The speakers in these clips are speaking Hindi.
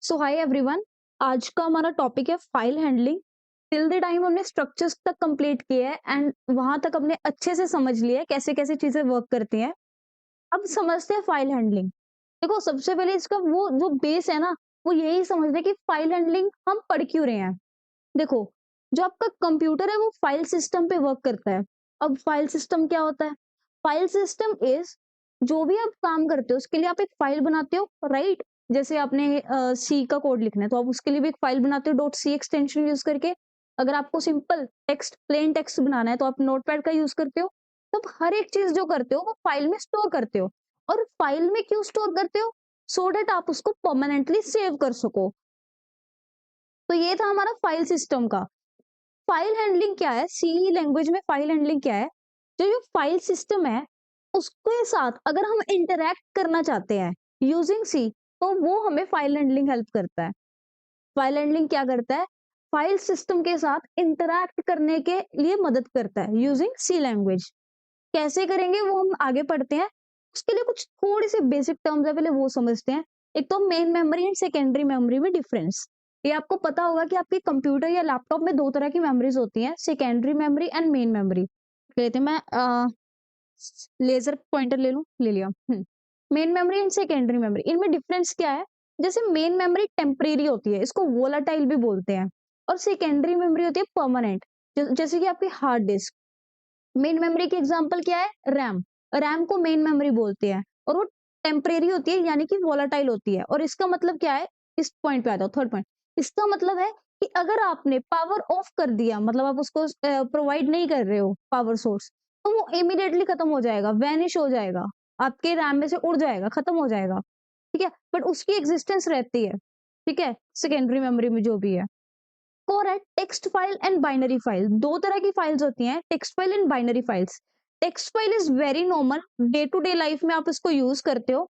सो हाय एवरीवन। आज का हमारा टॉपिक है file handling. Till the time हमने स्ट्रक्चर्स तक कंप्लीट किया है एंड वहां तक हमने अच्छे से समझ लिया है कैसे कैसे चीजें वर्क करती हैं। अब समझते हैं फाइल हैंडलिंग। देखो, सबसे पहले इसका वो जो बेस है ना, वो यही समझते हैं कि फाइल हैंडलिंग हम पढ़ क्यों रहे हैं। देखो, जो आपका कंप्यूटर है वो फाइल सिस्टम पे वर्क करता है। अब फाइल सिस्टम क्या होता है? फाइल सिस्टम इज, जो भी आप काम करते हो उसके लिए आप एक फाइल बनाते हो, राइट? जैसे आपने सी का कोड लिखना है तो आप उसके लिए भी एक फाइल बनाते हो डॉट सी एक्सटेंशन यूज करके। अगर आपको सिंपल टेक्स्ट, प्लेन टेक्स्ट बनाना है तो आप नोटपैड का यूज करते हो। तब हर एक चीज जो करते हो वो फाइल में स्टोर करते हो। और फाइल में क्यों स्टोर करते हो? सो डेट आप उसको परमानेंटली सेव कर सको। तो ये था हमारा फाइल सिस्टम का। फाइल हैंडलिंग क्या है? सी लैंग्वेज में फाइल हैंडलिंग क्या है? जो फाइल सिस्टम है उसके साथ अगर हम इंटरैक्ट करना चाहते हैं यूजिंग सी, तो वो हमें फाइल हैंडलिंग हेल्प करता है। फाइल हैंडलिंग क्या करता है? फाइल सिस्टम के साथ इंटरैक्ट करने के लिए मदद करता है यूजिंग सी लैंग्वेज। कैसे करेंगे वो हम आगे पढ़ते हैं। उसके लिए कुछ थोड़ी सी बेसिक टर्म्स है, पहले वो समझते हैं। एक तो main memory and secondary memory में डिफरेंस। ये आपको पता होगा कि आपके कंप्यूटर या लैपटॉप में दो तरह की मेमोरीज होती हैं, secondary memory and main memory. लेते हैं, मैं लेजर पॉइंटर ले लूं, ले लिया। Main memory and secondary memory, इनमें डिफरेंस क्या है? जैसे मेन मेमोरी टेम्परेरी होती है, इसको वोलाटाइल भी बोलते हैं। और सेकेंडरी मेमोरी होती है परमानेंट, जैसे कि आपकी हार्ड डिस्क। मेन मेमोरी की एग्जांपल क्या है? रैम। रैम को मेन मेमोरी बोलते हैं और वो टेम्परेरी होती है, यानी कि वोलाटाइल होती है। और इसका मतलब क्या है? इस पॉइंट पे आता हूँ, थर्ड पॉइंट। इसका मतलब है कि अगर आपने पावर ऑफ कर दिया, मतलब आप उसको प्रोवाइड नहीं कर रहे हो पावर सोर्स, तो वो इमीडिएटली खत्म हो जाएगा, वैनिश हो जाएगा, आपके रैम में से उड़ जाएगा, खत्म हो जाएगा। ठीक है, बट उसकी एग्जिस्टेंस रहती है। ठीक है, सेकेंडरी मेमोरी में जो भी है। और है text file and binary file. दो तरह की फाइल्स होती हैं, text file and binary files. Text file is very normal, day to day life में आप इसको यूज करते हो।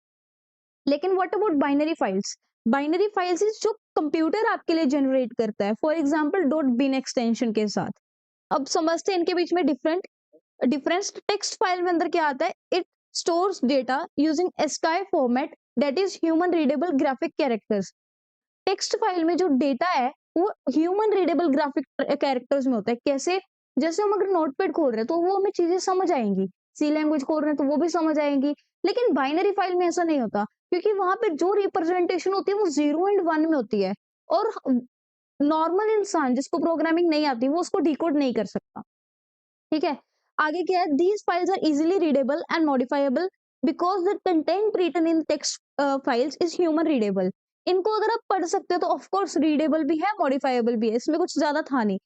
लेकिन what about binary files? Binary files is जो कंप्यूटर आपके लिए जनरेट करता है, for example dot bin extension के साथ। अब समझते हैं इनके बीच में डिफरेंस। टेक्स्ट फाइल में अंदर क्या आता है? It stores data using ASCII format, that is human readable graphic characters. Text file में जो डेटा है वो ह्यूमन रीडेबल ग्राफिक कैरेक्टर्स में होता है। कैसे? जैसे हम अगर नोटपैड खोल रहे हैं तो वो हमें चीजें समझ आएंगी, सी लैंग्वेज खोल रहे हैं तो वो भी समझ आएंगी। लेकिन बाइनरी फाइल में ऐसा नहीं होता, क्योंकि वहां पे जो रिप्रेजेंटेशन होती है वो 0 एंड 1 में होती है। और नॉर्मल इंसान जिसको प्रोग्रामिंग नहीं आती वो उसको डिकोड नहीं कर सकता। ठीक है, आगे क्या है? These files are easily readable and modifiable because the content written in text files is human readable. इनको अगर आप पढ़ सकते हो तो ऑफ कोर्स रीडेबल भी है, मॉडिफाइबल भी है, इसमें कुछ ज्यादा था नहीं।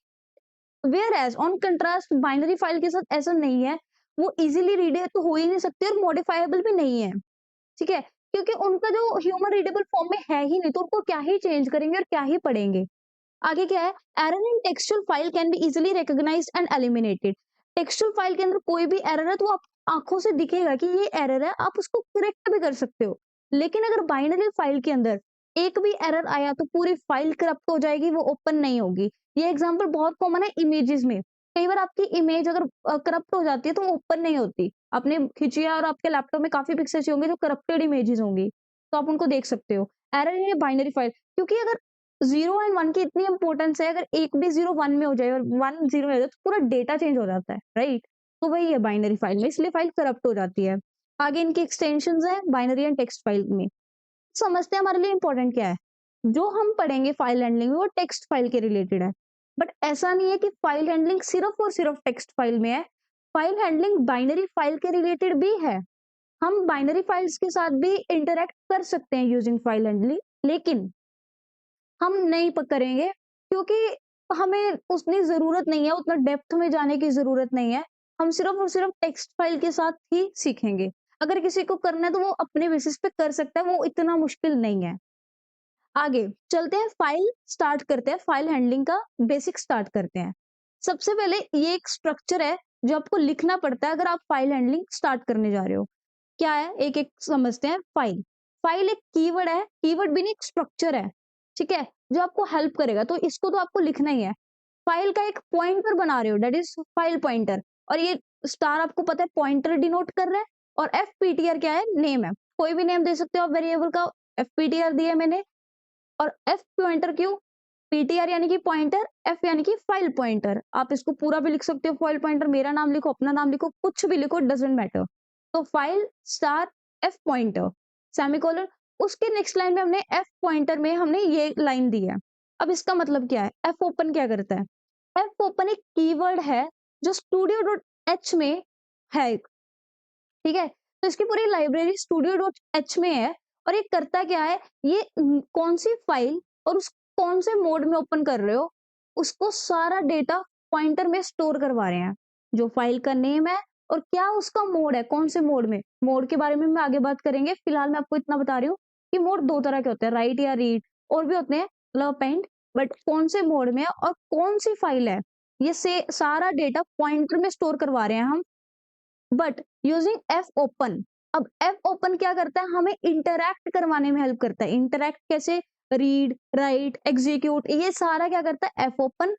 Whereas on contrast binary file के साथ ऐसा नहीं है, वो इजीली रीड तो हो ही नहीं सकती और मॉडिफाइबल भी नहीं है। ठीक है, क्योंकि उनका जो ह्यूमन रीडेबल फॉर्म में है ही नहीं, तो उनको क्या ही चेंज करेंगे और क्या ही पढ़ेंगे। आगे क्या है? Error in textual file can be easily recognised and eliminated. Textual file के अंदर कोई भी एरर है तो आप आंखों से दिखेगा कि ये एरर है, आप उसको करेक्ट भी कर सकते हो। लेकिन अगर बाइनरी फाइल के अंदर एक भी एरर आया तो पूरी फाइल करप्ट हो जाएगी, वो ओपन नहीं होगी। ये एग्जांपल बहुत कॉमन है इमेजेस में। कई बार आपकी इमेज अगर करप्ट हो जाती है तो वो ओपन नहीं होती। आपने खींची है और आपके लैपटॉप में काफी पिक्चर्स होंगे जो करप्टेड इमेजेस होंगी, तो आप उनको देख सकते हो। एरर इन बाइनरी फाइल, क्योंकि अगर 0 एंड 1 की इतनी इंपॉर्टेंस है, अगर एक भी 0 1 में हो जाए और 1 0 में हो जाए तो पूरा डेटा चेंज हो जाता है, राइट? तो वही है बाइनरी फाइल में, इसलिए फाइल करप्ट हो जाती है। आगे इनकी एक्सटेंशंस है बाइनरी एंड टेक्स्ट फाइल में। समझते हैं हमारे लिए इंपॉर्टेंट क्या है। जो हम पढ़ेंगे फाइल हैंडलिंग में वो टेक्स्ट फाइल के रिलेटेड है। बट ऐसा नहीं है कि फाइल हैंडलिंग सिर्फ और सिर्फ टेक्स्ट फाइल में है। फाइल हैंडलिंग बाइनरी फाइल के रिलेटेड भी है। हम बाइनरी फाइल्स के साथ भी इंटरेक्ट कर सकते हैं यूजिंग फाइल हैंडलिंग, लेकिन हम नहीं करेंगे, क्योंकि हमें उतनी ज़रूरत नहीं है, उतना डेप्थ में जाने की ज़रूरत नहीं है। हम सिर्फ़ और सिर्फ़ टेक्स्ट फ़ाइल के साथ ही सीखेंगे। अगर किसी को करना है तो वो अपने बेसिस पे कर सकता है, वो इतना मुश्किल नहीं है। आगे चलते हैं, फ़ाइल स्टार्ट करते हैं, फ़ाइल हैंडलिंग का बेसिक स्टार्ट करते हैं। सबसे पहले ये एक स्ट्रक्चर है जो आपको लिखना पड़ता है अगर आप फ़ाइल हैंडलिंग स्टार्ट करने जा रहे हो। क्या है? एक-एक समझते हैं। फ़ाइल, फ़ाइल एक कीवर्ड है, कीवर्ड भी नहीं, एक स्ट्रक्चर है, ठीक है? जो आपको हेल्प करेगा, तो इसको तो आपको लिखना ही है। फ़ाइल का एक पॉइंटर बना रहे हो, दैट इज़ फ़ाइल पॉइंटर। और ये स्टार आपको पता है पॉइंटर डिनोट कर रहा है, और एफपीटीआर क्या है? नेम है। कोई भी नेम दे सकते हो आप वेरिएबल का। एफपीटीआर दिया मैंने, और एफ पॉइंटर क्यों? पीटीआर यानी कि पॉइंटर, एफ यानी कि फाइल पॉइंटर। आप इसको पूरा भी लिख सकते हो फाइल पॉइंटर, मेरा नाम लिखो, अपना नाम लिखो, कुछ भी लिखो, डजंट मैटर। तो file star F pointer semicolon. उसके नेक्स्ट लाइन में हमने एफ पॉइंटर में हमने ये लाइन दी है। अब इसका मतलब क्या है? एफ ओपन क्या करता है? एफ ओपन एक कीवर्ड है जो स्टूडियो डॉट एच में है, ठीक है? तो इसकी पूरी लाइब्रेरी स्टूडियो डॉट एच में है। और ये करता क्या है? ये कौन सी फाइल और उस कौन से मोड में ओपन कर रहे हो, उसको सारा डेटा पॉइंटर में स्टोर करवा रहे हैं। जो फाइल का नेम है और क्या उसका मोड है, कौन से मोड में। मोड के बारे में मैं आगे बात करेंगे, फिलहाल मैं आपको इतना बता रही हूँ कि मोड दो तरह के होते हैं, राइट या रीड, और भी होते हैं मतलब अपेंड। बट कौन से मोड में है और कौन सी फाइल है, ये से सारा डेटा पॉइंटर में स्टोर करवा रहे हैं हम, बट यूजिंग एफ ओपन। अब एफ ओपन क्या करता है? हमें इंटरैक्ट करवाने में हेल्प करता है। इंटरैक्ट कैसे? रीड, राइट, एग्जीक्यूट, ये सारा क्या करता है? F open.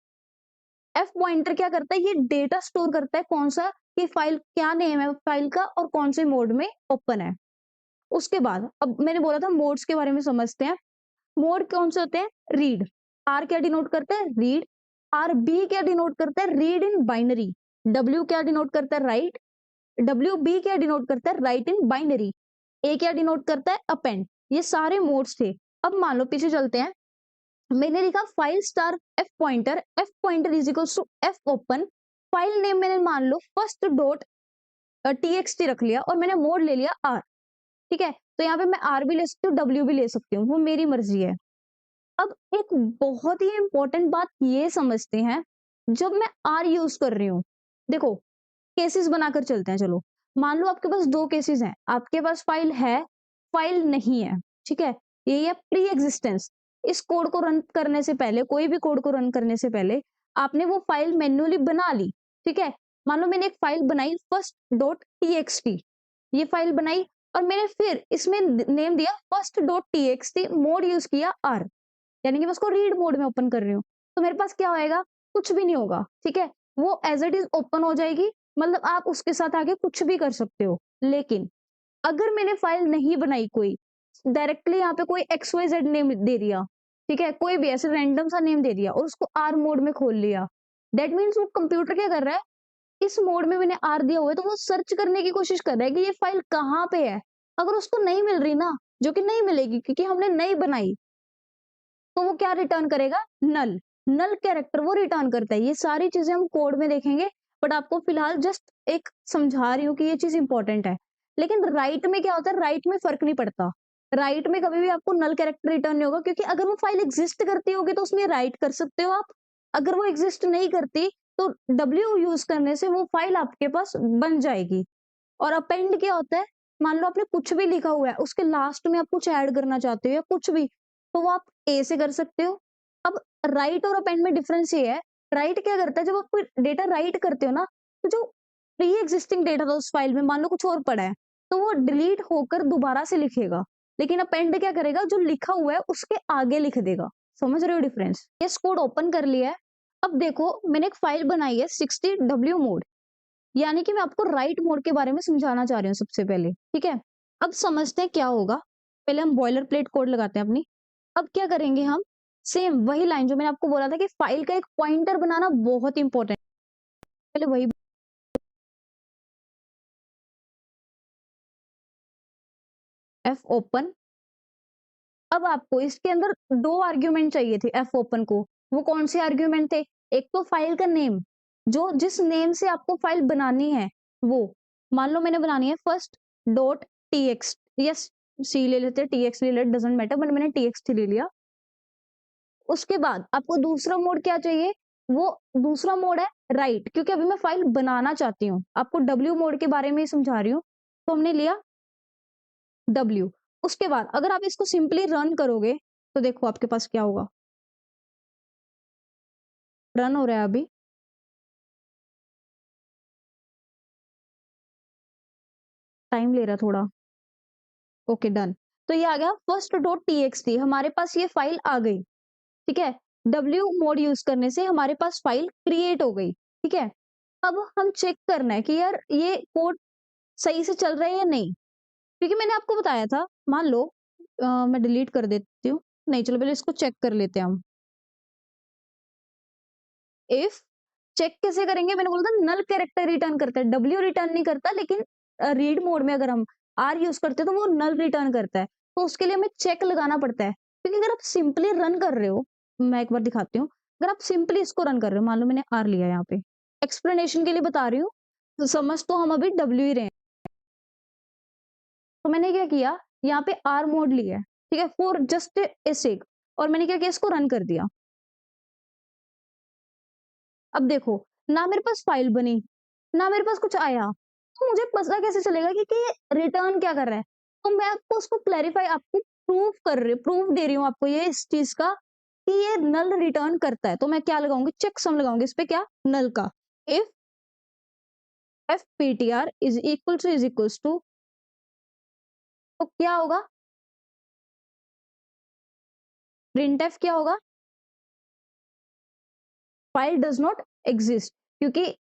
एफ पॉइंटर क्या करता है? ये डेटा स्टोर करता है, कौन सा, कि फाइल क्या नेम है फाइल का और कौन से मोड में ओपन है। उसके बाद अब मैंने बोला था मोड्स के बारे में समझते हैं। मोड कौन से होते हैं? रीड, आर क्या डिनोट करता है? रीड। आर बी क्या डिनोट करता है? Read in binary. डब्ल्यू क्या डिनोट करता है? राइट। डब्ल्यू बी क्या डिनोट करता है? Right in binary. ए क्या डिनोट करता है? अपेंड। ये सारे मोड्स थे। अब मान लो पीछे चलते हैं, मैंने लिखा file star F pointer is equals to F open. File name मैंने मान लो फर्स्ट डॉट टीएक्सटी रख लिया और मैंने मोड ले लिया आर, ठीक है? तो यहाँ पे मैं आर भी ले सकती हूँ, डब्ल्यू भी ले सकती हूँ, वो मेरी मर्जी है। अब एक बहुत ही इंपॉर्टेंट बात ये समझते हैं, जब मैं आर यूज कर रही हूँ, देखो केसेस बनाकर चलते हैं। चलो मान लो आपके पास दो केसेस हैं, आपके पास फाइल है, फाइल नहीं है, ठीक है? ये है प्री एग्जिस्टेंस। इस कोड को रन करने से पहले, कोई भी कोड को रन करने से पहले आपने वो फाइल मैन्युअली बना ली, ठीक है? मान लो मैंने एक फाइल बनाई फर्स्ट डॉट टीएक्सटी, ये फाइल बनाई और मैंने फिर इसमें नेम दिया first dot TXT, mode use किया आर, यानी कि मैं उसको रीड मोड में ओपन कर रही हूँ। तो मेरे पास क्या होएगा? कुछ भी नहीं होगा, ठीक है? वो एज इट इज ओपन हो जाएगी, मतलब आप उसके साथ आगे कुछ भी कर सकते हो। लेकिन अगर मैंने फाइल नहीं बनाई कोई, डायरेक्टली यहाँ पे कोई एक्स वाई जेड नेम दे दिया, ठीक है, कोई भी ऐसे रैंडम सा नेम दे दिया और उसको आर मोड में खोल लिया, दैट मीन्स वो कंप्यूटर क्या कर रहा है? इस मोड में मैंने आर दिया हुआ है तो वो सर्च करने की कोशिश कर रहा है कि ये फाइल कहाँ पे है। अगर उसको नहीं मिल रही ना, जो कि नहीं मिलेगी क्योंकि हमने नहीं बनाई, तो वो क्या रिटर्न करेगा? नल। नल कैरेक्टर वो रिटर्न करता है। ये सारी चीजें हम कोड में देखेंगे, बट आपको फिलहाल जस्ट एक समझा रही हूँ कि ये चीज इंपॉर्टेंट है। लेकिन राइट में क्या होता है? राइट में फर्क नहीं पड़ता। राइट में कभी भी आपको नल कैरेक्टर रिटर्न नहीं होगा, क्योंकि अगर वो फाइल एग्जिस्ट करती होगी तो उसमें राइट कर सकते हो आप। अगर वो एग्जिस्ट नहीं करती तो डब्ल्यू यूज करने से वो फाइल आपके पास बन जाएगी। और अपेंड क्या होता है? मान लो आपने कुछ भी लिखा हुआ है, उसके लास्ट में आप कुछ ऐड करना चाहते हो या कुछ भी, तो वो आप ए से कर सकते हो। अब राइट और अपेंड में डिफरेंस ये है, राइट क्या करता है? जब आप कोई डेटा राइट करते हो ना, तो जो प्री एग्जिस्टिंग डेटा था उस फाइल में, मान लो कुछ और पड़ा है, तो वो डिलीट होकर दोबारा से लिखेगा। लेकिन अपेंड क्या करेगा? जो लिखा हुआ है उसके आगे लिख देगा। समझ रहे हो डिफरेंस? ये कोड ओपन कर लिया है। अब देखो मैंने एक फाइल बनाई है 60W मोड, यानी कि मैं आपको राइट मोड के बारे में समझाना चाह रही हूँ सबसे पहले, ठीक है? अब समझते हैं क्या होगा। पहले हम बॉयलर प्लेट कोड लगाते हैं अपनी। अब क्या करेंगे हम? सेम वही लाइन जो मैंने आपको बोला था कि फाइल का एक पॉइंटर बनाना बहुत इंपॉर्टेंट, पहले वही एफ ओपन। अब आपको इसके अंदर दो आर्ग्यूमेंट चाहिए थे एफ ओपन को। वो कौन से आर्ग्यूमेंट थे? एक तो फाइल का नेम, जो जिस नेम से आपको फाइल बनानी है वो। मान लो मैंने बनानी है फर्स्ट डॉट टीएक्स, यस सी ले लेते, टीएक्स ले लेते, डजंट मैटर, बट मैंने टीएक्स ले लिया। उसके बाद आपको दूसरा मोड क्या चाहिए? वो दूसरा मोड है राइट, क्योंकि अभी मैं फाइल बनाना चाहती हूँ, आपको डब्ल्यू मोड के बारे में ही समझा रही हूँ। तो हमने लिया डब्ल्यू। उसके बाद अगर आप इसको सिंपली रन करोगे तो देखो आपके पास क्या होगा। रन हो रहा है अभी, टाइम ले रहा है थोड़ा। Okay done. तो ये आ गया फर्स्ट डॉट टीएक्सटी, हमारे पास ये फाइल आ गई, ठीक है? डब्ल्यू मोड यूज करने से हमारे पास फाइल क्रिएट हो गई, ठीक है? अब हम चेक करना है कि यार ये कोड सही से चल रहा है या नहीं, क्योंकि मैंने आपको बताया था, मान लो मैं डिलीट कर देती हूँ। नहीं, चलो पहले इसको चेक कर लेते हैं हम। इफ चेक कैसे करेंगे? मैंने बोला था नल कैरेक्टर रिटर्न करता है, डब्ल्यू रिटर्न नहीं करता, लेकिन रीड मोड में अगर हम आर यूज करते हैं तो वो नल रिटर्न करता है। तो उसके लिए हमें चेक लगाना पड़ता है, क्योंकि अगर आप सिंपली रन कर रहे हो, मैं एक बार दिखाती हूँ। अगर आप सिंपली इसको रन कर रहे हो, मान लो मैंने आर लिया यहाँ पे, एक्सप्लेनेशन के लिए बता रही हूँ, तो समझ तो हम अभी डब्ल्यू ही रहे हैं। तो मैंने क्या किया, यहाँ पे आर मोड लिया है, ठीक है, फॉर जस्ट ए सेक, और मैंने क्या किया, इसको रन कर दिया। अब देखो, ना मेरे पास फाइल बनी, ना मेरे पास कुछ आया, तो मुझे पता कैसे चलेगा कि ये रिटर्न क्या कर रहा है? तो मैं आपको उसको क्लैरिफाई, आपको प्रूफ दे रही हूँ आपको ये इस चीज का, कि ये नल रिटर्न करता है। तो मैं क्या लगाऊंगी, चेक सम लगाऊंगी इस पे, क्या, नल का। If F P T R is equals to, तो क्या होगा, प्रिंट एफ क्या होगा, फाइल डज नॉट एग्जिस्ट। क्योंकि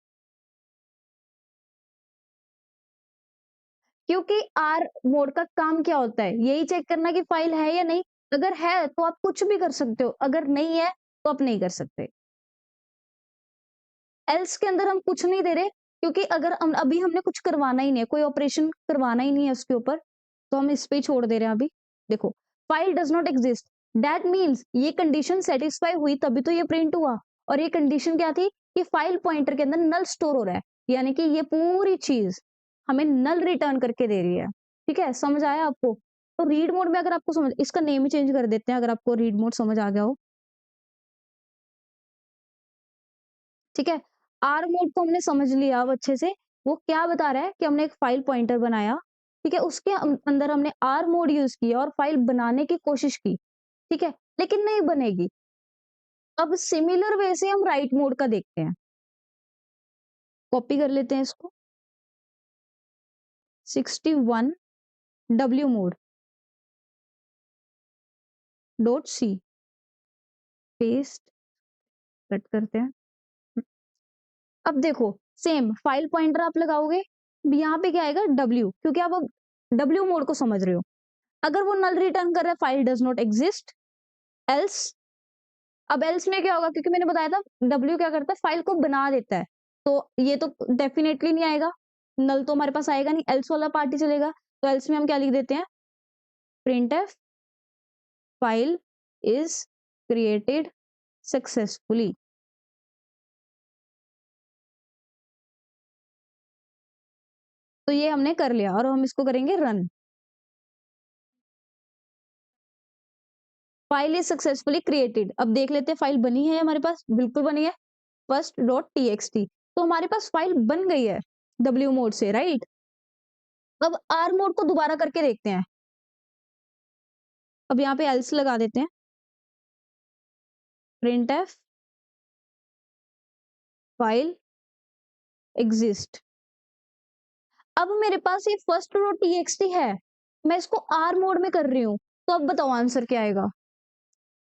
क्योंकि आर मोड का काम क्या होता है, यही चेक करना कि फाइल है या नहीं। अगर है तो आप कुछ भी कर सकते हो, अगर नहीं है तो आप नहीं कर सकते। एल्स के अंदर हम कुछ नहीं दे रहे, क्योंकि अगर हम अभी हमने कुछ करवाना ही नहीं है, कोई ऑपरेशन करवाना ही नहीं है उसके ऊपर, तो हम इस पे ही छोड़ दे रहे हैं अभी। देखो, file does not exist, that means ये कंडीशन सेटिस्फाई हुई तभी तो ये प्रिंट हुआ। और ये कंडीशन क्या थी, कि फाइल पॉइंटर के अंदर नल स्टोर हो रहा है, यानी कि ये पूरी चीज हमें नल रिटर्न करके दे रही है। ठीक है, समझ आया आपको? तो रीड मोड में अगर आपको समझ, इसका नेम ही चेंज कर देते हैं अगर आपको रीड मोड समझ आ गया हो। ठीक है, आर मोड को हमने समझ लिया अब अच्छे से। वो क्या बता रहा है कि हमने एक फाइल पॉइंटर बनाया, ठीक है, उसके अंदर हमने आर मोड यूज किया और फाइल बनाने की कोशिश की, ठीक है, लेकिन नहीं बनेगी। अब सिमिलर वे से हम राइट मोड का देखते हैं, कॉपी कर लेते हैं इसको, 61 W mode dot C, paste, cut करते हैं। अब देखो, सेम फाइल पॉइंटर आप लगाओगे, यहाँ पे क्या आएगा, डब्ल्यू, क्योंकि आप अब डब्ल्यू मोड को समझ रहे हो। अगर वो नल रिटर्न कर रहा है, file does not exist, else. अब एल्स में क्या होगा, क्योंकि मैंने बताया था डब्ल्यू क्या करता है, फाइल को बना देता है, तो ये तो डेफिनेटली नहीं आएगा, नल तो हमारे पास आएगा नहीं, एल्स वाला पार्ट ही चलेगा। तो एल्स में हम क्या लिख देते हैं, print F file is created successfully. तो ये हमने कर लिया और हम इसको करेंगे run. File is successfully created. अब देख लेते हैं फाइल बनी है हमारे पास, बिल्कुल बनी है, first dot T x T. तो हमारे पास फाइल बन गई है डब्ल्यू मोड से, राइट। अब आर मोड को दोबारा करके देखते हैं। अब यहाँ पे एल्स लगा देते हैं, प्रिंट एफ फाइल एग्जिस्ट। अब मेरे पास ये फर्स्ट रो टीएक्सटी है, मैं इसको आर मोड में कर रही हूँ, तो अब बताओ आंसर क्या आएगा।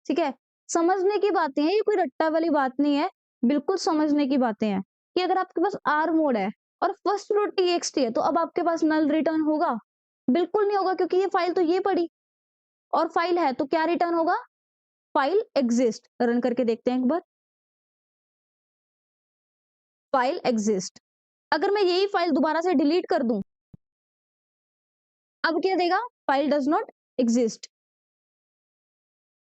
ठीक है, समझने की बातें हैं, ये कोई रट्टा वाली बात नहीं है, बिल्कुल समझने की बातें हैं, कि अगर आपके पास आर मोड है और फर्स्ट रो टीएक्सटी है, तो अब आपके पास नल रिटर्न होगा? बिल्कुल नहीं होगा, क्योंकि ये फाइल तो ये पड़ी, और फाइल है तो क्या रिटर्न होगा, फाइल एग्जिस्ट। रन करके देखते हैं एक बार, फाइल एग्जिस्ट। अगर मैं यही फाइल दोबारा से डिलीट कर दूं, अब क्या देगा, file does not exist,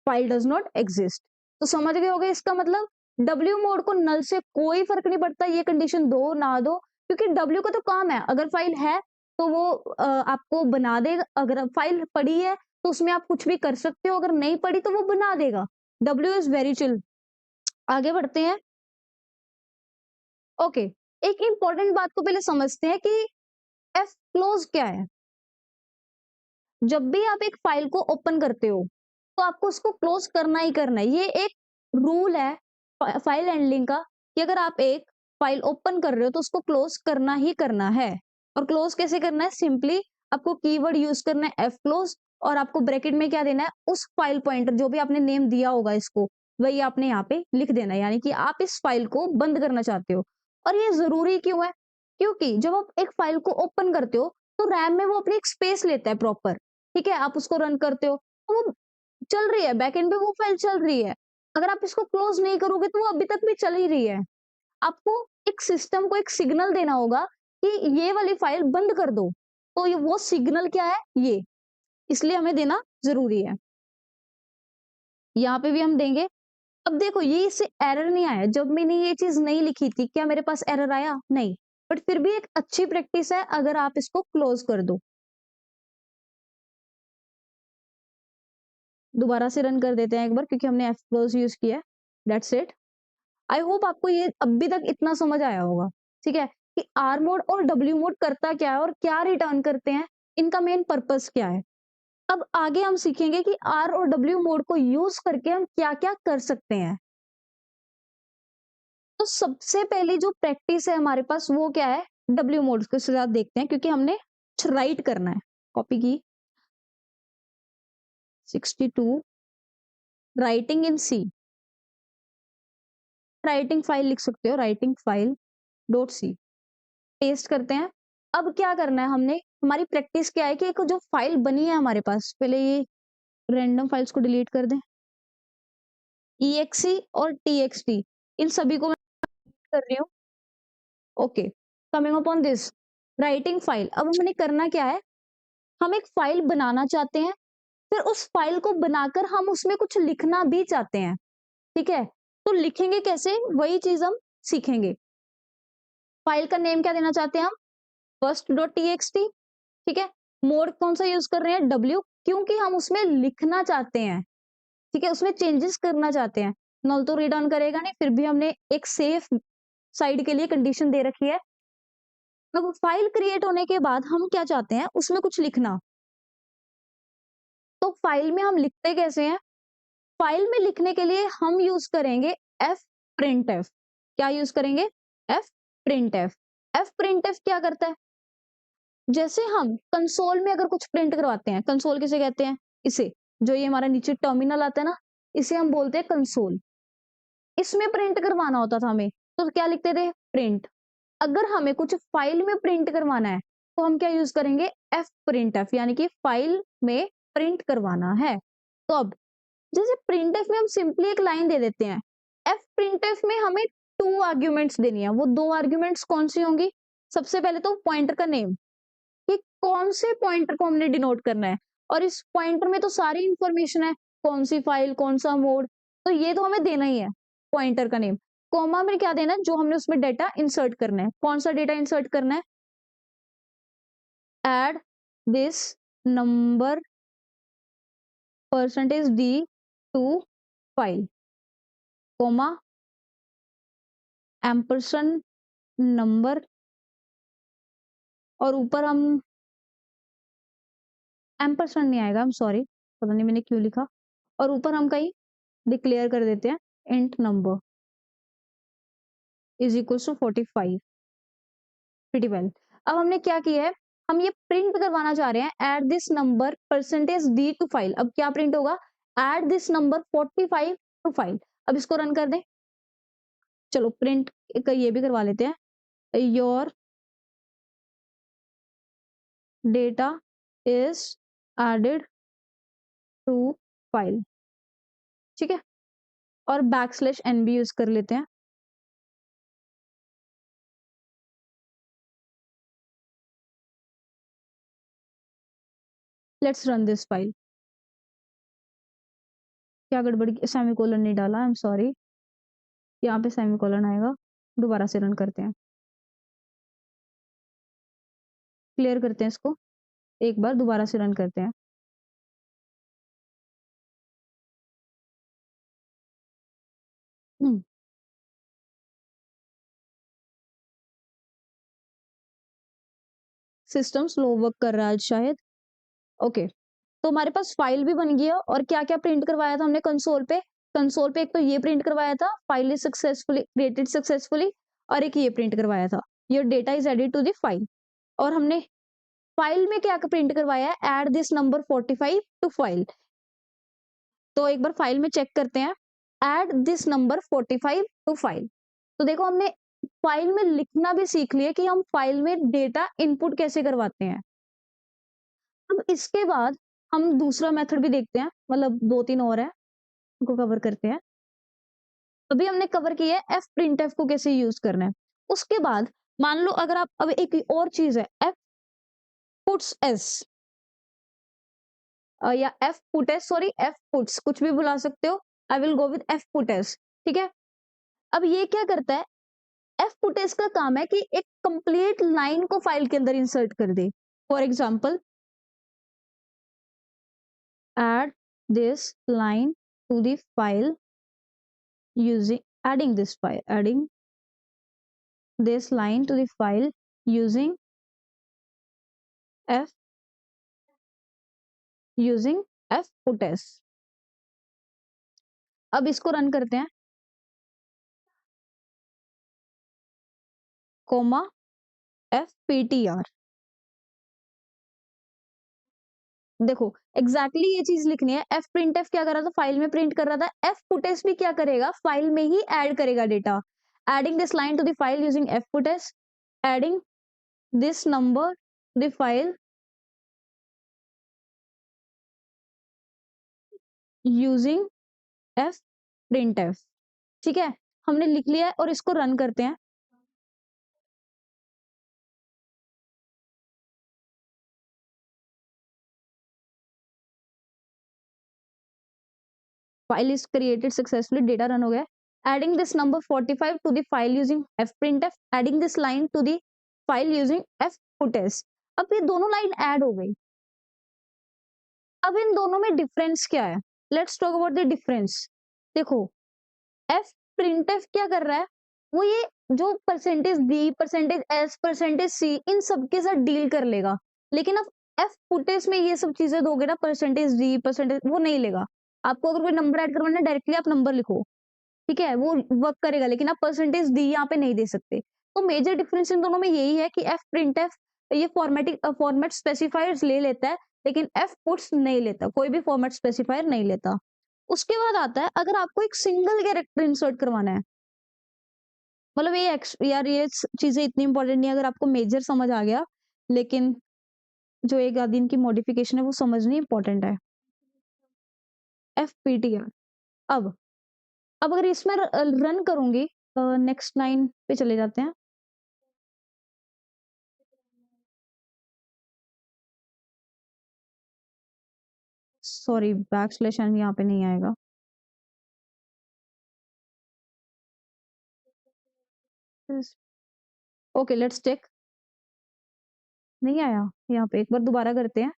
file does not exist. तो समझ गए होगे इसका मतलब, डब्ल्यू मोड को नल से कोई फर्क नहीं पड़ता, ये कंडीशन दो ना दो, क्योंकि डब्ल्यू का तो काम है, अगर फाइल है तो वो आपको बना देगा, अगर फाइल पड़ी है तो उसमें आप कुछ भी कर सकते हो, अगर नहीं पड़ी तो वो बना देगा। W is very chill. आगे बढ़ते हैं। ओके, एक इंपॉर्टेंट बात को पहले समझते हैं कि एफ क्लोज क्या है। जब भी आप एक फाइल को ओपन करते हो, तो आपको उसको क्लोज करना ही करना है, ये एक रूल है फाइल हैंडलिंग का, कि अगर आप एक फाइल ओपन कर रहे हो तो उसको क्लोज करना ही करना है। और क्लोज कैसे करना है, सिंपली आपको कीवर्ड यूज करना है एफ क्लोज, और आपको ब्रैकेट में क्या देना है, उस फाइल पॉइंटर जो भी आपने नेम दिया होगा इसको, वही आपने यहाँ पे लिख देना है, यानी कि आप इस फाइल को बंद करना चाहते हो। और ये जरूरी क्यों है, क्योंकि जब आप एक फाइल को ओपन करते हो तो रैम में वो अपनी एक स्पेस लेता है प्रॉपर, ठीक है, आप उसको रन करते हो, तो वो चल रही है, बैकएंड पे वो फाइल चल रही है। अगर आप इसको क्लोज नहीं करोगे तो वो अभी तक भी चल ही रही है। आपको एक सिस्टम को एक सिग्नल देना होगा कि ये वाली फाइल बंद कर दो। तो वो सिग्नल क्या है? ये, इसलिए हमें देना जरूरी है। यहाँ पे भी हम देंगे। अब देखो ये इससे एरर नहीं आया, जब मैंने ये चीज नहीं लिखी थी क्या मेरे पास एरर आया? नहीं। बट फिर भी एक अच्छी प्रैक्टिस है अगर आप इसको क्लोज कर दो। दोबारा से रन कर देते हैं एक बार, क्योंकि हमने एफ क्लोज यूज किया है। That's it. आई होप आपको ये अभी तक इतना समझ आया होगा। ठीक है, कि आर मोड और डब्ल्यू मोड करता क्या है और क्या रिटर्न करते हैं, इनका मेन पर्पस क्या है। अब आगे हम सीखेंगे कि आर और डब्ल्यू मोड को यूज करके हम क्या क्या कर सकते हैं। तो सबसे पहली जो प्रैक्टिस है हमारे पास वो क्या है? डब्ल्यू मोड के साथ देखते हैं, क्योंकि हमने राइट करना है। कॉपी की 62 writing in C, writing file लिख सकते हो, writing file dot C, paste करते हैं। अब क्या करना है हमने, हमारी प्रैक्टिस क्या है कि एक जो फाइल बनी है हमारे पास, पहले ये रैंडम फाइल्स को डिलीट कर दें, EXE और TXT, इन सभी को मैं कर रही हूँ। Okay, coming upon this writing file. अब हमने करना क्या है, हम एक फाइल बनाना चाहते हैं, फिर उस फाइल को बनाकर हम उसमें कुछ लिखना भी चाहते हैं। ठीक है, तो लिखेंगे कैसे, वही चीज हम सीखेंगे। फाइल का नेम क्या देना चाहते हैं हम? First dot TXT. ठीक है, मोड कौन सा यूज कर रहे हैं? डब्ल्यू, क्योंकि हम उसमें लिखना चाहते हैं। ठीक है, उसमें चेंजेस करना चाहते हैं। नल तो रिटर्न करेगा नहीं, फिर भी हमने एक सेफ साइड के लिए कंडीशन दे रखी है। अब फाइल क्रिएट होने के बाद हम क्या चाहते हैं, उसमें कुछ लिखना। तो फाइल में हम लिखते कैसे हैं? फाइल में लिखने के लिए हम यूज करेंगे एफ प्रिंट एफ। क्या यूज करेंगे? F print F. F print F क्या करता है? जैसे हम कंसोल में अगर कुछ प्रिंट करवाते हैं, कंसोल किसे कहते हैं? इसे, जो ये हमारा नीचे टर्मिनल आता है ना, इसे हम बोलते हैं कंसोल। इसमें प्रिंट करवाना होता था हमें, तो क्या लिखते थे? प्रिंट। अगर हमें कुछ फाइल में प्रिंट करवाना है तो हम क्या यूज करेंगे? एफ प्रिंट एफ, यानी कि फाइल में प्रिंट करवाना है। तो अब जैसे प्रिंट एफ में हम सिंपली एक लाइन दे देते हैं, एफ प्रिंट एफ में हमें 2 आर्ग्यूमेंट्स देनी है। वो 2 आर्ग्यूमेंट्स कौन सी होंगी? सबसे पहले तो पॉइंटर का नेम, कि कौन से पॉइंटर को हमने डिनोट करना है, और इस पॉइंटर में तो सारी इंफॉर्मेशन है, कौन सी फाइल, कौन सा मोड, तो ये तो हमें देना ही है, पॉइंटर का नेम। कॉमा में क्या देना है? जो हमने उसमें डेटा इंसर्ट करना है। कौन सा डेटा इंसर्ट करना है? Add this number percentage D to file, comma ampersand number, और ऊपर हम एम्परसेंड नहीं आएगा, हम सॉरी, पता नहीं मैंने क्यों लिखा, और ऊपर हम कहीं डिक्लेयर कर देते हैं int number is equal to 45। Pretty well. अब हमने क्या किया है, हम ये प्रिंट करवाना चाह रहे हैं add this number percentage D to file. अब क्या प्रिंट होगा? Add this number 45 to file. अब इसको रन कर दें। चलो प्रिंट ये भी करवा लेते हैं, your data is added to file. ठीक है, और \n भी यूज कर लेते हैं। Let's run this file. क्या गड़बड़ी, सेमीकोलन नहीं डाला, आई एम सॉरी, यहाँ पे सेमीकोलन आएगा। दोबारा से रन करते हैं, क्लियर करते हैं इसको, एक बार दोबारा से रन करते हैं। सिस्टम स्लो वर्क कर रहा है आज शायद। ओके, तो हमारे पास फाइल भी बन गया, और क्या क्या प्रिंट करवाया था हमने कंसोल पे? कंसोल पे एक तो ये प्रिंट करवाया था, file is successfully created successfully, और एक ये प्रिंट करवाया था, your data is added to the file. और हमने फाइल में क्या प्रिंट करवाया है? Add this number 45 to file. तो एक बार फाइल में चेक करते हैं, add this number 45 to file. तो देखो हमने फाइल में लिखना भी सीख लिया कि हम फाइल में डेटा इनपुट कैसे करवाते हैं। अब इसके बाद हम दूसरा मेथड भी देखते हैं, मतलब 2-3 और है, उनको कवर करते हैं। अभी हमने कवर किया है एफ प्रिंटफ को कैसे यूज़ करना है। उसके बाद मान लो अगर आप अब एक और चीज़ है एफ पुट्स एस या F put S, sorry F puts, कुछ भी बुला सकते हो। I will go with F put S, ठीक है। अब ये क्या करता है, एफ पुट एस का काम है कि एक कंप्लीट लाइन को फाइल के अंदर इंसर्ट कर दे। For example, add this line to the file using adding this line to the file using f foots। अब इसको रन करते हैं, कोमा fptr। देखो एग्जैक्टली ये चीज लिखनी है। एफ प्रिंट एफ क्या कर रहा था, फाइल में प्रिंट कर रहा था। एफ पुटेस भी क्या करेगा, फाइल में ही ऐड करेगा data. Adding this line to the file using F puts, adding this number to the file using F print F. ठीक है, हमने लिख लिया है और इसको रन करते हैं। File is created successfully, data run हो गया। Adding this number 45 to the file using F print F, adding this line to the file using F puts. अब ये दोनों लाइन ऐड हो गई। अब इन दोनों में डिफरेंस क्या है, let's talk about the difference. देखो एफ प्रिंटफ क्या कर रहा है, वो ये जो percentage D, percentage S, percentage C, इन सब के साथ डील कर लेगा। लेकिन अब एफ पुटेस में ये सब चीजें दोगे ना, परसेंटेज डी, परसेंटेज, वो नहीं लेगा। आपको अगर कोई नंबर ऐड करवाना है, डायरेक्टली आप नंबर लिखो, ठीक है, वो वर्क करेगा। लेकिन आप परसेंटेज डी यहाँ पे नहीं दे सकते। तो मेजर डिफरेंस इन दोनों में यही है कि एफ प्रिंटफ ये फॉर्मेट स्पेसिफायर्स ले लेता है, लेकिन एफ पुट्स नहीं लेता, कोई भी फॉर्मेट स्पेसिफायर नहीं लेता। उसके बाद आता है अगर आपको एक सिंगल कैरेक्टर इंसर्ट करवाना है, मतलब ये यार ये चीजें इतनी इंपॉर्टेंट नहीं है, अगर आपको मेजर समझ आ गया, लेकिन जो एक आध दिन की मॉडिफिकेशन है वो समझनी इंपॉर्टेंट है। F P T R. अब अगर इसमें रन करूंगी, नेक्स्ट लाइन पे चले जाते हैं। सॉरी, बैक स्लैश एन यहाँ पे नहीं आएगा। ओके लेट्स चेक, नहीं आया यहाँ पे, एक बार दोबारा करते हैं।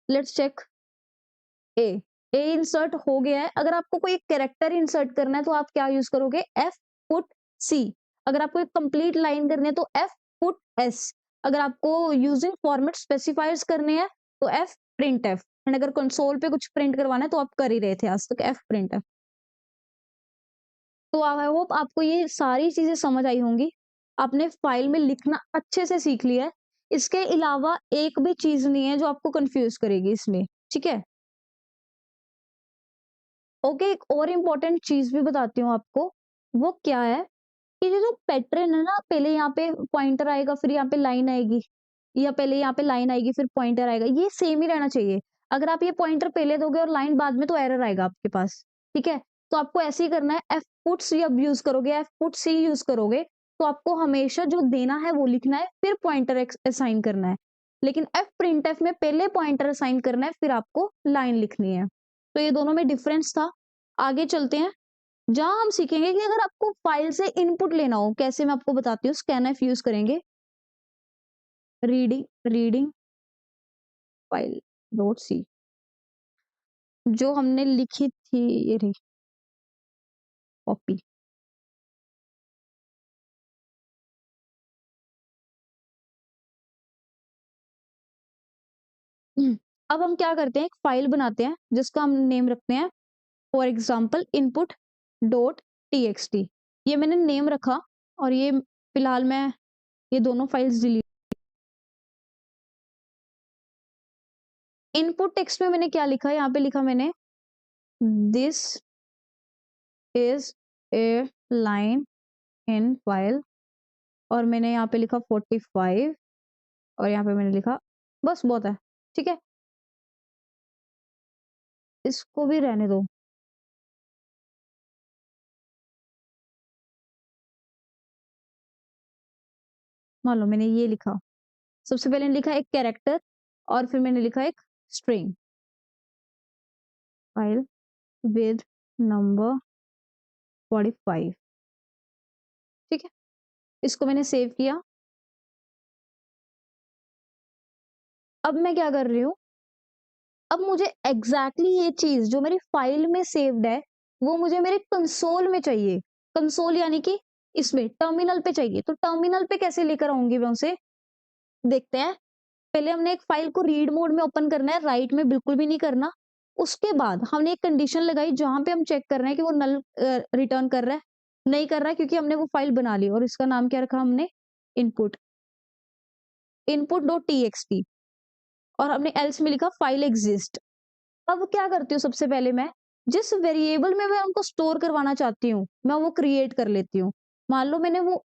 Let's check. A A insert हो गया है। अगर आपको कोई कैरेक्टर इंसर्ट करना है तो आप क्या यूज करोगे, एफ पुट सी। अगर आपको एक कंप्लीट लाइन करनी है तो एफ पुट एस। अगर आपको यूजिंग फॉर्मेट स्पेसिफायर्स करने हैं तो एफ प्रिंट एफ। एंड अगर कंसोल पे कुछ प्रिंट करवाना है तो आप कर ही रहे थे आज तक, एफ प्रिंट एफ। तो आई होप आपको ये सारी चीजें समझ आई होंगी। आपने फाइल में लिखना अच्छे से सीख लिया है। इसके अलावा एक भी चीज नहीं है जो आपको कंफ्यूज करेगी इसमें, ठीक है। ओके, एक और इम्पोर्टेंट चीज भी बताती हूँ आपको। वो क्या है कि ये जो पैटर्न है ना, पहले यहाँ पे पॉइंटर आएगा, फिर यहाँ पे लाइन आएगी, या पहले यहाँ पे लाइन आएगी फिर पॉइंटर आएगा, ये सेम ही रहना चाहिए। अगर आप ये पॉइंटर पहले दोगे और लाइन बाद में, तो एरर आएगा आपके पास, ठीक है। तो आपको ऐसे ही करना है, एफ पुट्स जब यूज करोगे, एफ पुट सी यूज करोगे, तो आपको हमेशा जो देना है वो लिखना है, फिर पॉइंटर असाइन करना है। लेकिन एफ प्रिंट एफ में पहले पॉइंटर असाइन करना है, फिर आपको लाइन लिखनी है। तो ये दोनों में डिफरेंस था। आगे चलते हैं, जहां हम सीखेंगे कि अगर आपको फाइल से इनपुट लेना हो कैसे, मैं आपको बताती हूँ। स्कैनफ यूज करेंगे, रीडिंग फाइल डॉट सी, जो हमने लिखी थी, ये रही कॉपी। अब हम क्या करते हैं, एक फाइल बनाते हैं जिसका हम नेम रखते हैं for example input dot T x T. ये मैंने नेम रखा, और ये फिलहाल मैं ये दोनों फाइल्स डिलीट। इनपुट टेक्स्ट में मैंने क्या लिखा, यहाँ पे लिखा मैंने this is a line in file और मैंने यहाँ पे लिखा 45 और यहाँ पे मैंने लिखा, बस बहुत है, ठीक है? इसको भी रहने दो। मान लो मैंने ये लिखा, सबसे पहले मैंने लिखा एक कैरेक्टर और फिर मैंने लिखा एक स्ट्रिंग, फाइल विद नंबर 45, ठीक है? इसको मैंने सेव किया। अब मैं क्या कर रही हूँ, अब मुझे एग्जैक्टली ये चीज जो मेरी फाइल में सेव्ड है वो मुझे मेरे कंसोल में चाहिए। कंसोल यानी कि इसमें टर्मिनल पे चाहिए। तो टर्मिनल पे कैसे लेकर आऊंगी मैं उसे, देखते हैं। पहले हमने एक फाइल को रीड मोड में ओपन करना है, राइट में बिल्कुल भी नहीं करना। उसके बाद हमने एक कंडीशन लगाई जहां पे हम चेक कर रहे हैं कि वो नल रिटर्न कर रहा है, नहीं कर रहा है, क्योंकि हमने वो फाइल बना ली और इसका नाम क्या रखा हमने, इनपुट, इनपुट डॉट टी और हमने एल्स में लिखा फाइल एग्जिस्ट। अब क्या करती हूँ, सबसे पहले मैं जिस वेरिएबल में मैं उनको स्टोर करवाना चाहती हूँ मैं वो क्रिएट कर लेती हूँ। मान लो मैंने वो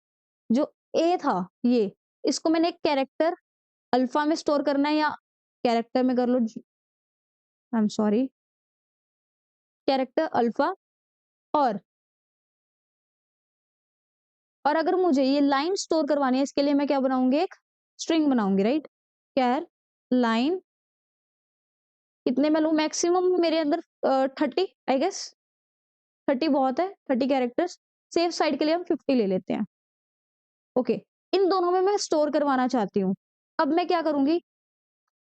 जो ए था ये, इसको मैंने एक कैरेक्टर अल्फा में स्टोर करना है या कैरेक्टर में कर लो, I am sorry, character alpha. और और अगर मुझे ये लाइन स्टोर करवानी है इसके लिए मैं क्या बनाऊंगी, एक स्ट्रिंग बनाऊंगी, राइट? कैर लाइन, कितने मैं लूँ मैक्सिमम मेरे अंदर 30 आई गेस, 30 बहुत है, 30 कैरेक्टर्स। सेफ साइड के लिए हम 50 ले लेते हैं। ओके, इन दोनों में मैं स्टोर करवाना चाहती हूँ। अब मैं क्या करूंगी,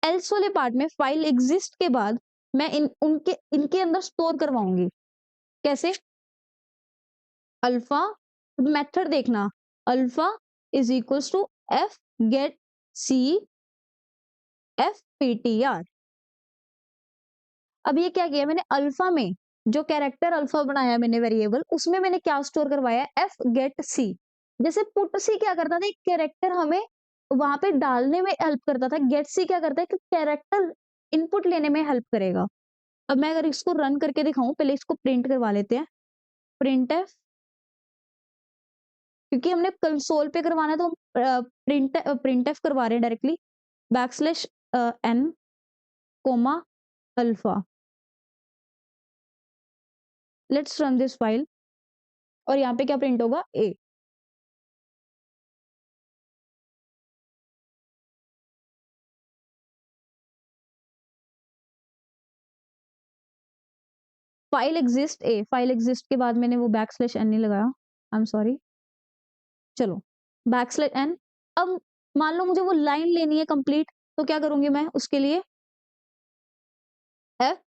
एल्स वाले पार्ट में फाइल एग्जिस्ट के बाद मैं इनके अंदर स्टोर करवाऊंगी। कैसे, अल्फा, मेथड देखना, alpha is equals to F get C F P T R. अब ये क्या किया मैंने, अल्फा में जो कैरेक्टर अल्फा बनाया मैंने वेरिएबल, उसमें मैंने क्या स्टोर करवाया, एफ गेट सी। जैसे पुट सी क्या करता था, एक कैरेक्टर हमें वहां पे डालने में हेल्प करता था, गेट सी क्या करता है कि कैरेक्टर इनपुट लेने में हेल्प करेगा। अब मैं अगर इसको रन करके दिखाऊं, पहले इसको प्रिंट करवा लेते हैं, प्रिंट एफ, क्योंकि हमने कंसोल पे करवाना है तो हम प्रिंट एफ करवा रहे हैं directly, backslash N comma alpha. Let's run this file और यहाँ पे क्या प्रिंट होगा, A. File exist A, file exist के बाद मैंने वो बैकस्लैश एन नहीं लगाया, आई एम सॉरी। चलो बैकस्लैश एन। अब मान लो मुझे वो लाइन लेनी है कंप्लीट, तो क्या करूंगी मैं उसके लिए, एफ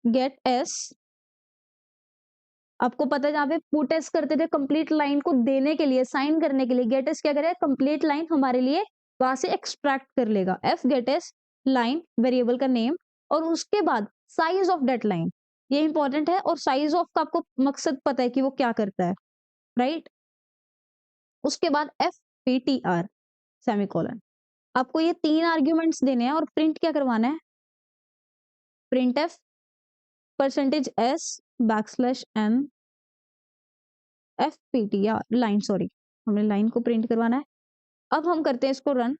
गेट एस। आपको पता है जहाँ पे पुट एस करते थे कंप्लीट लाइन को देने के लिए, साइन करने के लिए, गेट एस क्या करेगा, कंप्लीट लाइन हमारे लिए वहां से एक्सट्रैक्ट कर लेगा। F gets line variable का नेम, और उसके बाद साइज ऑफ डेट लाइन, ये इंपॉर्टेंट है। और साइज ऑफ का आपको मकसद पता है कि वो क्या करता है, राइट? उसके बाद F P T are semicolon. आपको ये 3 आर्ग्यूमेंट्स देने हैं और प्रिंट क्या करवाना है, print F percentage S backslash N F P T R line, sorry हमने लाइन को प्रिंट करवाना है। अब हम करते हैं इसको run.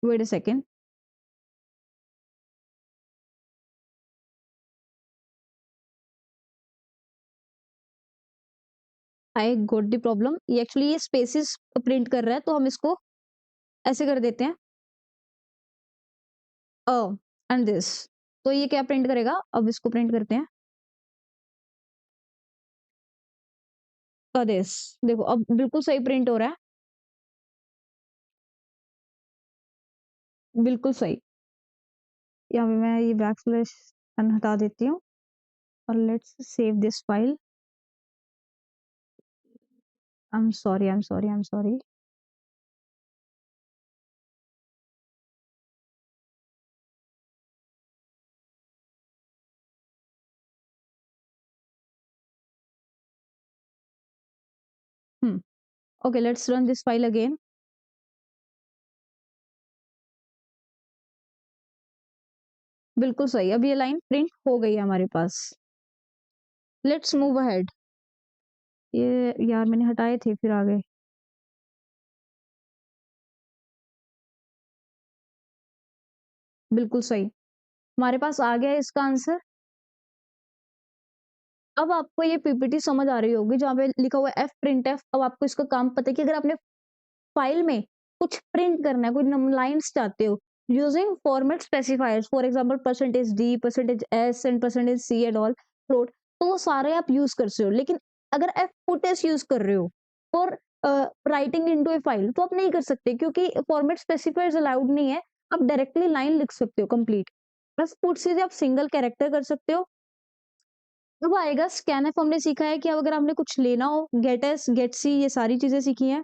Wait a second, I got the problem. ये एक्चुअली ये स्पेसिस प्रिंट कर रहा है, तो हम इसको ऐसे कर देते हैं, अ एंड दिस। तो ये क्या प्रिंट करेगा, अब इसको प्रिंट करते हैं, दिस। देखो अब बिल्कुल सही प्रिंट हो रहा है, बिल्कुल सही। यहाँ पे मैं ये बैकस्लैश एन हटा देती हूँ और let's save this file. I am sorry, I am sorry, I am sorry. Okay, let's run this file again. बिल्कुल सही। अब ये लाइन प्रिंट हो गई है हमारे पास। Let's move ahead. ये यार मैंने हटाए थे फिर आ गए। बिल्कुल सही। हमारे पास आ गया है इसका आंसर। अब आपको ये पीपीटी समझ आ रही होगी जहाँ पे लिखा हुआ है एफ प्रिंट एफ। अब आपको इसका काम पता है कि अगर आपने फाइल में कुछ प्रिंट करना है, कोई लाइन्स चाहते हो, using format specifiers for example percentage D, percentage S and percentage C and all float, तो वो सारे आप यूज कर सकते हो। लेकिन अगर एफ पुट यूज कर रहे हो for writing into A file तो आप नहीं कर सकते क्योंकि फॉर्मेट स्पेसिफायर्स अलाउड नहीं है। आप डायरेक्टली लाइन लिख सकते हो कंप्लीट। बस पुट से आप सिंगल कैरेक्टर कर सकते हो। अब आएगा स्कैनफ। हमने सीखा है कि अब अगर हमने कुछ लेना हो, गेट एस गेट सी ये सारी चीजें सीखी हैं।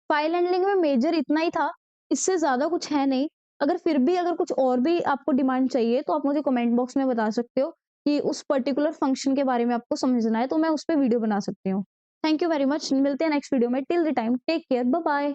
फाइल हैंडलिंग में मेजर इतना ही था, इससे ज़्यादा कुछ है नहीं। अगर फिर भी अगर कुछ और भी आपको डिमांड चाहिए तो आप मुझे कमेंट बॉक्स में बता सकते हो कि उस पर्टिकुलर फंक्शन के बारे में आपको समझना है तो मैं उस पे वीडियो बना सकती हूँ। Thank you very much. मिलते हैं नेक्स्ट वीडियो में। Till the time take care, bye bye.